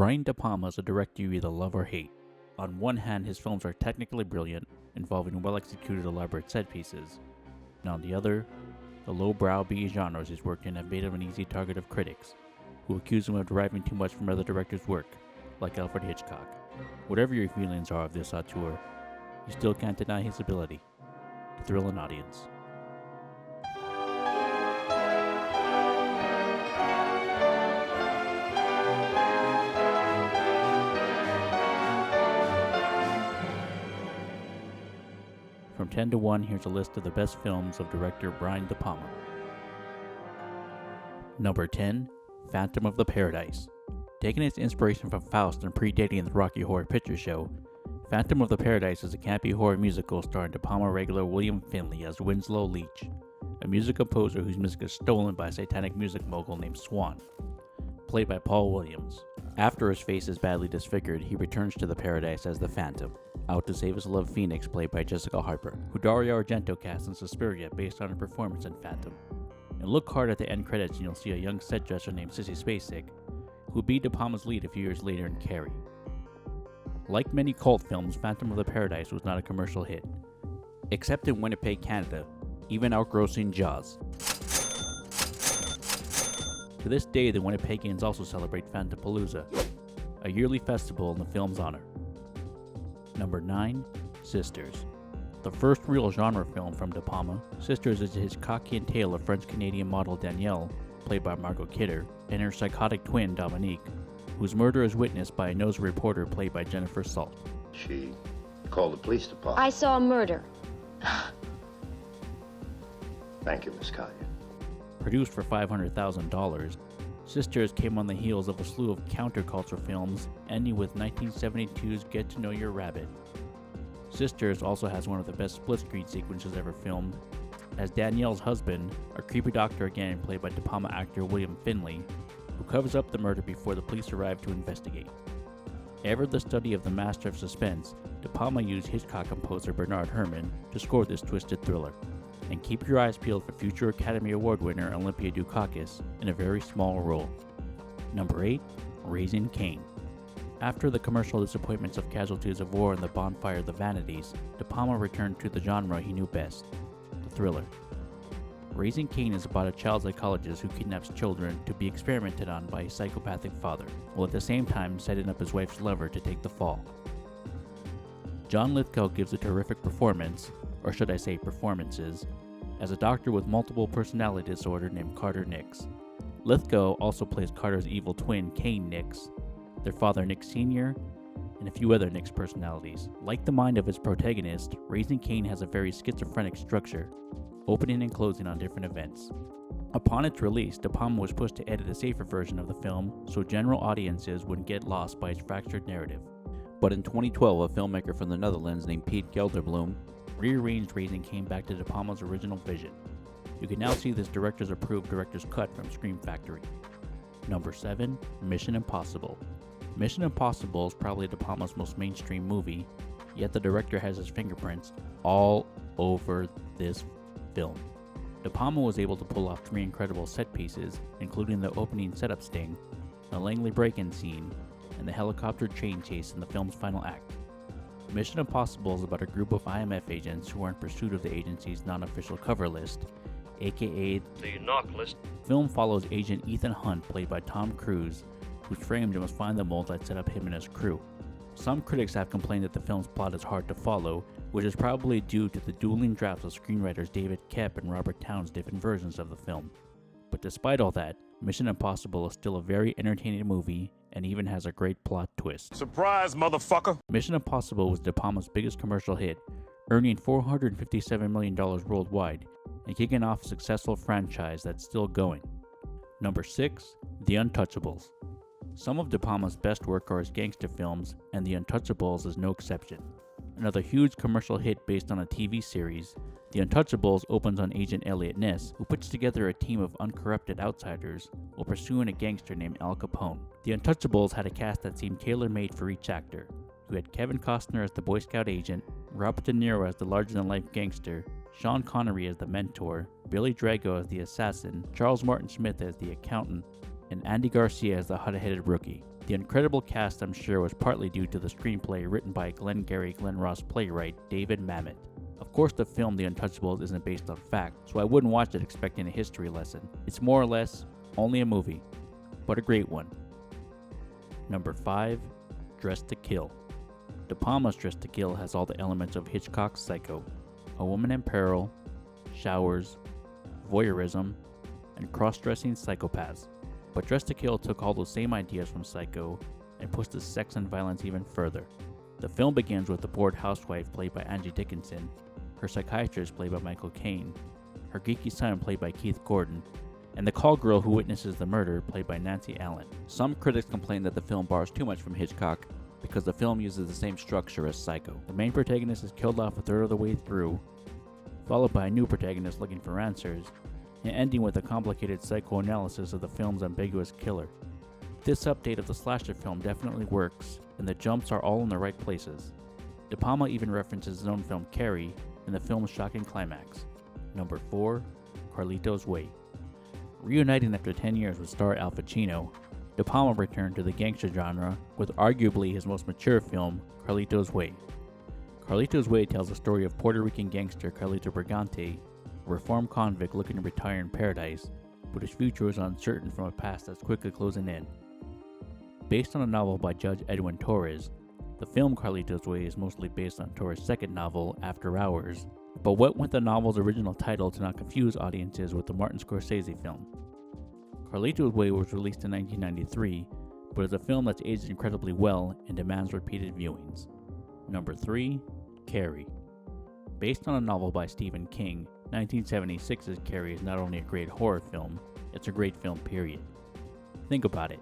Brian De Palma is a director you either love or hate. On one hand, his films are technically brilliant, involving well-executed elaborate set pieces. And on the other, the low-brow B genres he's worked in have made him an easy target of critics, who accuse him of deriving too much from other directors' work, like Alfred Hitchcock. Whatever your feelings are of this auteur, you still can't deny his ability to thrill an audience. From 10 to 1, here's a list of the best films of director Brian De Palma. Number 10, Phantom of the Paradise. Taking its inspiration from Faust and predating the Rocky Horror Picture Show, Phantom of the Paradise is a campy horror musical starring De Palma regular William Finley as Winslow Leach, a music composer whose music is stolen by a satanic music mogul named Swan, played by Paul Williams. After his face is badly disfigured, he returns to the paradise as the Phantom, out to save his love Phoenix, played by Jessica Harper, who Dario Argento cast in Suspiria based on her performance in Phantom. And look hard at the end credits and you'll see a young set dresser named Sissy Spacek, who beat De Palma's lead a few years later in Carrie. Like many cult films, Phantom of the Paradise was not a commercial hit, except in Winnipeg, Canada, even outgrossing Jaws. To this day, the Winnipegians also celebrate Phantapalooza, a yearly festival in the film's honor. Number 9, Sisters. The first real genre film from De Palma, Sisters is a Hitchcockian tale of French-Canadian model Danielle, played by Margot Kidder, and her psychotic twin Dominique, whose murder is witnessed by a nosy reporter played by Jennifer Salt. She called the police department. I saw a murder. Thank you, Miss Collier. Produced for $500,000, Sisters came on the heels of a slew of counterculture films, ending with 1972's Get to Know Your Rabbit. Sisters also has one of the best split-screen sequences ever filmed, as Danielle's husband, a creepy doctor again played by De Palma actor William Finley, who covers up the murder before the police arrive to investigate. Ever the study of the master of suspense, De Palma used Hitchcock composer Bernard Herrmann to score this twisted thriller. And keep your eyes peeled for future Academy Award winner Olympia Dukakis in a very small role. Number 8, Raising Cain. After the commercial disappointments of Casualties of War and The Bonfire of the Vanities, De Palma returned to the genre he knew best, the thriller. Raising Cain is about a child psychologist who kidnaps children to be experimented on by his psychopathic father, while at the same time setting up his wife's lover to take the fall. John Lithgow gives a terrific performance, or should I say performances, as a doctor with multiple personality disorder named Carter Nix. Lithgow also plays Carter's evil twin Cain Nix, their father Nix Sr., and a few other Nix personalities. Like the mind of its protagonist, Raising Cain has a very schizophrenic structure, opening and closing on different events. Upon its release, De Palma was pushed to edit a safer version of the film so general audiences wouldn't get lost by its fractured narrative. But in 2012, a filmmaker from the Netherlands named Piet Gelderblom rearranged Raising Cain back to De Palma's original vision. You can now see this director's approved director's cut from Scream Factory. Number 7, Mission Impossible. Mission Impossible is probably De Palma's most mainstream movie, yet the director has his fingerprints all over this film. De Palma was able to pull off 3 incredible set pieces, including the opening setup sting, the Langley break-in scene, and the helicopter train chase in the film's final act. Mission Impossible is about a group of IMF agents who are in pursuit of the agency's non-official cover list, aka the knock list. The film follows agent Ethan Hunt, played by Tom Cruise, who's framed and must find the mold that set up him and his crew. Some critics have complained that the film's plot is hard to follow, which is probably due to the dueling drafts of screenwriters David Koepp and Robert Towne's different versions of the film. But despite all that, Mission Impossible is still a very entertaining movie and even has a great plot twist. Surprise, motherfucker! Mission Impossible was De Palma's biggest commercial hit, earning $457 million worldwide and kicking off a successful franchise that's still going. Number 6, The Untouchables. Some of De Palma's best work are his gangster films, and The Untouchables is no exception. Another huge commercial hit based on a TV series, The Untouchables opens on Agent Elliot Ness, who puts together a team of uncorrupted outsiders while pursuing a gangster named Al Capone. The Untouchables had a cast that seemed tailor-made for each actor. You had Kevin Costner as the Boy Scout agent, Robert De Niro as the larger-than-life gangster, Sean Connery as the mentor, Billy Drago as the assassin, Charles Martin Smith as the accountant, and Andy Garcia as the hot-headed rookie. The incredible cast, I'm sure, was partly due to the screenplay written by Glengarry Glen Ross playwright David Mamet. Of course, the film The Untouchables isn't based on fact, so I wouldn't watch it expecting a history lesson. It's more or less only a movie, but a great one. Number 5, Dressed to Kill. De Palma's Dressed to Kill has all the elements of Hitchcock's Psycho: a woman in peril, showers, voyeurism, and cross-dressing psychopaths. But Dressed to Kill took all those same ideas from Psycho and pushed the sex and violence even further. The film begins with the bored housewife played by Angie Dickinson, her psychiatrist played by Michael Caine, her geeky son played by Keith Gordon, and the call girl who witnesses the murder played by Nancy Allen. Some critics complain that the film borrows too much from Hitchcock because the film uses the same structure as Psycho. The main protagonist is killed off a third of the way through, followed by a new protagonist looking for answers, and ending with a complicated psychoanalysis of the film's ambiguous killer. This update of the slasher film definitely works, and the jumps are all in the right places. De Palma even references his own film Carrie in the film's shocking climax. Number 4, Carlitos Way. Reuniting after 10 years with star Al Pacino, De Palma returned to the gangster genre with arguably his most mature film, Carlitos Way. Carlitos Way tells the story of Puerto Rican gangster Carlito Brigante, a reformed convict looking to retire in paradise, but his future is uncertain from a past that's quickly closing in. Based on a novel by Judge Edwin Torres, the film Carlitos Way is mostly based on Torres' second novel, After Hours, but went with the novel's original title to not confuse audiences with the Martin Scorsese film. Carlitos Way was released in 1993, but is a film that's aged incredibly well and demands repeated viewings. Number 3, Carrie. Based on a novel by Stephen King, 1976's Carrie is not only a great horror film, it's a great film, period. Think about it.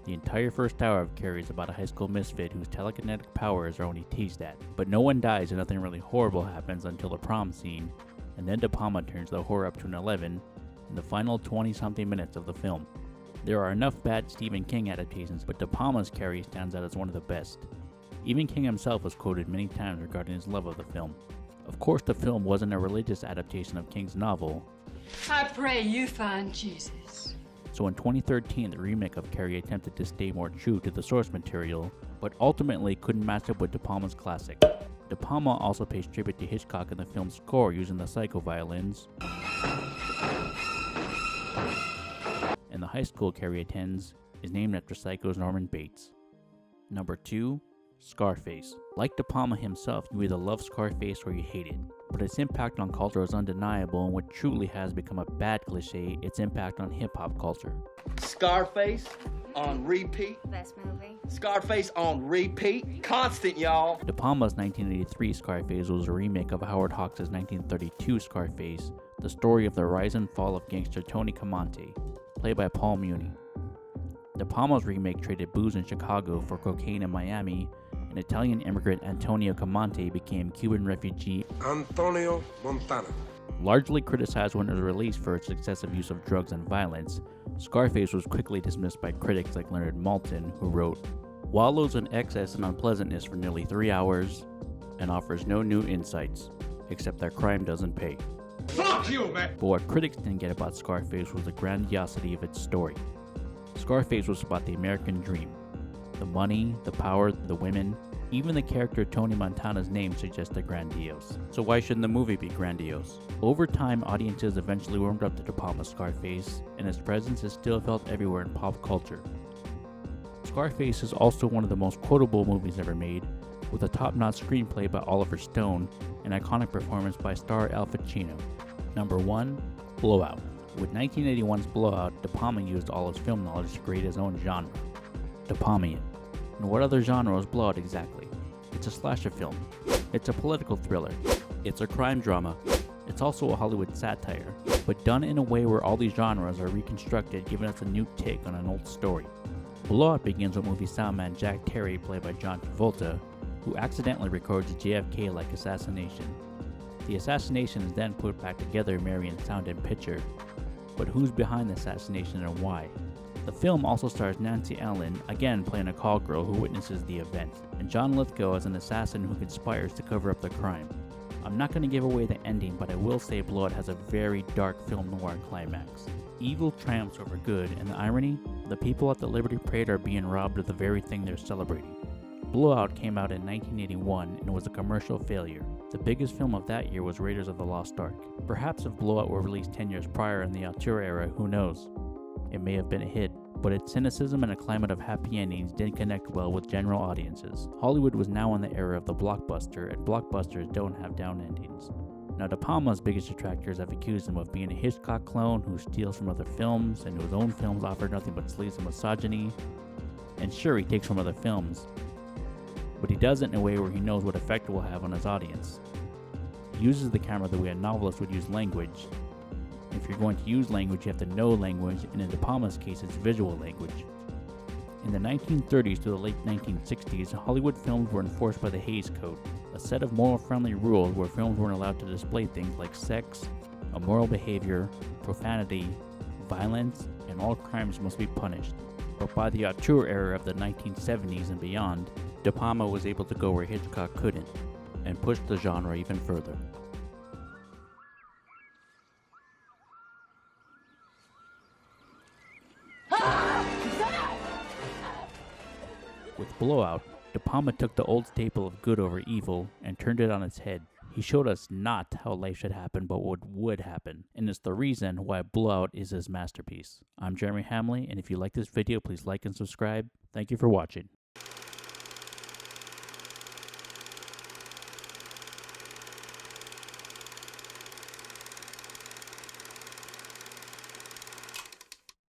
The entire first hour of Carrie is about a high school misfit whose telekinetic powers are only teased at, but no one dies and nothing really horrible happens until the prom scene, and then De Palma turns the horror up to an 11 in the final 20-something minutes of the film. There are enough bad Stephen King adaptations, but De Palma's Carrie stands out as one of the best. Even King himself was quoted many times regarding his love of the film. Of course, the film wasn't a religious adaptation of King's novel. I pray you find Jesus. So in 2013, the remake of Carrie attempted to stay more true to the source material, but ultimately couldn't match up with De Palma's classic. De Palma also pays tribute to Hitchcock in the film's score using the Psycho violins, and the high school Carrie attends is named after Psycho's Norman Bates. Number 2, Scarface. Like De Palma himself, you either love Scarface or you hate it, but its impact on culture is undeniable, and what truly has become a bad cliche, its impact on hip-hop culture. Scarface on repeat. Best movie. Scarface on repeat. Constant, y'all. De Palma's 1983 Scarface was a remake of Howard Hawks' 1932 Scarface, the story of the rise and fall of gangster Tony Camonte, played by Paul Muni. De Palma's remake traded booze in Chicago for cocaine in Miami, and Italian immigrant Antonio Camonte became Cuban refugee Antonio Montana. Largely criticized when it was released for its excessive use of drugs and violence, Scarface was quickly dismissed by critics like Leonard Maltin, who wrote, "Wallows in excess and unpleasantness for nearly 3 hours and offers no new insights, except that crime doesn't pay." Fuck you, man! But what critics didn't get about Scarface was the grandiosity of its story. Scarface was about the American dream. The money, the power, the women, even the character Tony Montana's name suggested grandiose. So why shouldn't the movie be grandiose? Over time, audiences eventually warmed up to De Palma's Scarface, and its presence is still felt everywhere in pop culture. Scarface is also one of the most quotable movies ever made, with a top-notch screenplay by Oliver Stone and iconic performance by star Al Pacino. Number 1, Blowout. With 1981's Blowout, De Palma used all his film knowledge to create his own genre, De Palmian. And what other genre is Blowout exactly? It's a slasher film. It's a political thriller. It's a crime drama. It's also a Hollywood satire, but done in a way where all these genres are reconstructed, giving us a new take on an old story. Blowout begins with movie soundman Jack Terry, played by John Travolta, who accidentally records a JFK-like assassination. The assassination is then put back together, marrying sound and picture. But who's behind the assassination and why? The film also stars Nancy Allen, again playing a call girl who witnesses the event, and John Lithgow as an assassin who conspires to cover up the crime. I'm not going to give away the ending, but I will say Blowout has a very dark film noir climax. Evil triumphs over good, and the irony? The people at the Liberty Parade are being robbed of the very thing they're celebrating. Blowout came out in 1981 and was a commercial failure. The biggest film of that year was Raiders of the Lost Ark. Perhaps if Blowout were released 10 years prior in the Auteur era, who knows? It may have been a hit, but its cynicism and a climate of happy endings didn't connect well with general audiences. Hollywood was now in the era of the blockbuster, and blockbusters don't have down endings. Now, De Palma's biggest detractors have accused him of being a Hitchcock clone who steals from other films and whose own films offer nothing but sleaze and misogyny. And sure, he takes from other films, but he does it in a way where he knows what effect it will have on his audience. He uses the camera the way a novelist would use language. If you're going to use language, you have to know language, and in De Palma's case, it's visual language. In the 1930s to the late 1960s, Hollywood films were enforced by the Hays Code, a set of moral-friendly rules where films weren't allowed to display things like sex, immoral behavior, profanity, violence, and all crimes must be punished. But by the auteur era of the 1970s and beyond, De Palma was able to go where Hitchcock couldn't, and push the genre even further. With Blowout, De Palma took the old staple of good over evil and turned it on its head. He showed us not how life should happen, but what would happen, and it's the reason why Blowout is his masterpiece. I'm Jeremy Hamley, and if you like this video, please like and subscribe. Thank you for watching.